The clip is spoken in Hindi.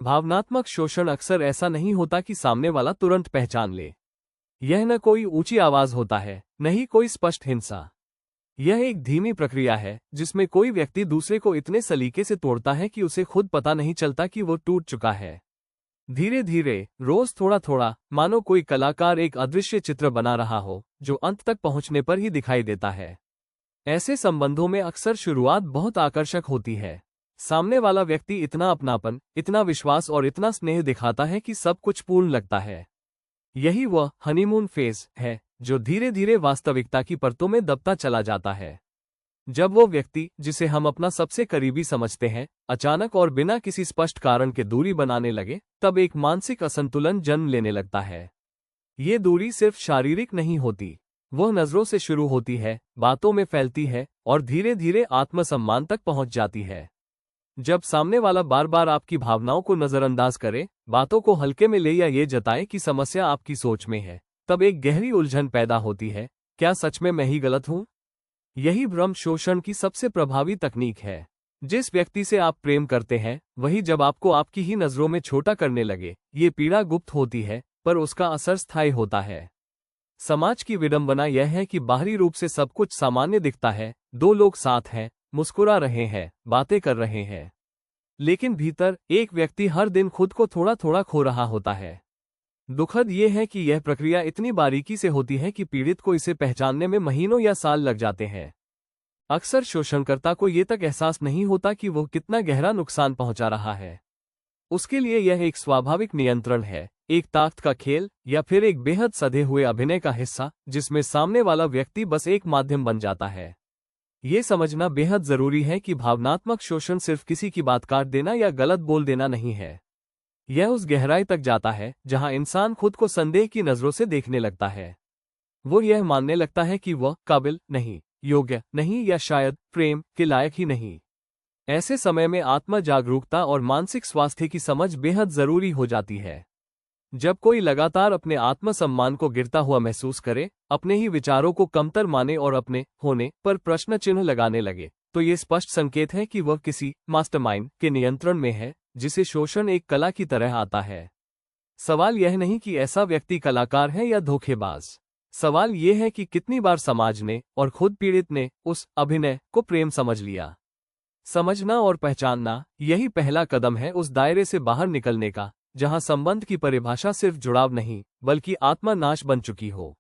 भावनात्मक शोषण अक्सर ऐसा नहीं होता कि सामने वाला तुरंत पहचान ले। यह न कोई ऊंची आवाज होता है, न ही कोई स्पष्ट हिंसा। यह एक धीमी प्रक्रिया है जिसमें कोई व्यक्ति दूसरे को इतने सलीके से तोड़ता है कि उसे खुद पता नहीं चलता कि वो टूट चुका है। धीरे धीरे, रोज थोड़ा थोड़ा, मानो कोई कलाकार एक अदृश्य चित्र बना रहा हो जो अंत तक पहुंचने पर ही दिखाई देता है। ऐसे संबंधों में अक्सर शुरुआत बहुत आकर्षक होती है। सामने वाला व्यक्ति इतना अपनापन, इतना विश्वास और इतना स्नेह दिखाता है कि सब कुछ पूर्ण लगता है। यही वह हनीमून फेज है जो धीरे धीरे वास्तविकता की परतों में दबता चला जाता है। जब वो व्यक्ति जिसे हम अपना सबसे करीबी समझते हैं अचानक और बिना किसी स्पष्ट कारण के दूरी बनाने लगे, तब एक मानसिक असंतुलन जन्म लेने लगता है। ये दूरी सिर्फ शारीरिक नहीं होती, वह नजरों से शुरू होती है, बातों में फैलती है और धीरे धीरे आत्मसम्मान तक पहुंच जाती है। जब सामने वाला बार बार आपकी भावनाओं को नजरअंदाज करे, बातों को हल्के में ले या ये जताए कि समस्या आपकी सोच में है, तब एक गहरी उलझन पैदा होती है। क्या सच में मैं ही गलत हूं? यही भ्रम शोषण की सबसे प्रभावी तकनीक है। जिस व्यक्ति से आप प्रेम करते हैं वही जब आपको आपकी ही नजरों में छोटा करने लगे, ये पीड़ा गुप्त होती है पर उसका असर स्थायी होता है। समाज की विडंबना यह है कि बाहरी रूप से सब कुछ सामान्य दिखता है, दो लोग साथ हैं, मुस्कुरा रहे हैं, बातें कर रहे हैं, लेकिन भीतर एक व्यक्ति हर दिन खुद को थोड़ा थोड़ा खो रहा होता है। दुखद यह है कि यह प्रक्रिया इतनी बारीकी से होती है कि पीड़ित को इसे पहचानने में महीनों या साल लग जाते हैं। अक्सर शोषणकर्ता को ये तक एहसास नहीं होता कि वो कितना गहरा नुकसान पहुंचा रहा है। उसके लिए यह एक स्वाभाविक नियंत्रण है, एक ताकत का खेल या फिर एक बेहद सधे हुए अभिनय का हिस्सा जिसमें सामने वाला व्यक्ति बस एक माध्यम बन जाता है। ये समझना बेहद जरूरी है कि भावनात्मक शोषण सिर्फ किसी की बात काट देना या गलत बोल देना नहीं है। यह उस गहराई तक जाता है जहां इंसान खुद को संदेह की नजरों से देखने लगता है। वो यह मानने लगता है कि वह काबिल नहीं, योग्य नहीं या शायद प्रेम के लायक ही नहीं। ऐसे समय में आत्म जागरूकता और मानसिक स्वास्थ्य की समझ बेहद जरूरी हो जाती है। जब कोई लगातार अपने आत्मसम्मान को गिरता हुआ महसूस करे, अपने ही विचारों को कमतर माने और अपने होने पर प्रश्न चिन्ह लगाने लगे, तो ये स्पष्ट संकेत है कि वह किसी मास्टरमाइंड के नियंत्रण में है जिसे शोषण एक कला की तरह आता है। सवाल यह नहीं कि ऐसा व्यक्ति कलाकार है या धोखेबाज। सवाल यह है कि कितनी बार समाज ने और खुद पीड़ित ने उस अभिनय को प्रेम समझ लिया। समझना और पहचानना, यही पहला कदम है उस दायरे से बाहर निकलने का जहां संबंध की परिभाषा सिर्फ जुड़ाव नहीं बल्कि आत्मनाश बन चुकी हो।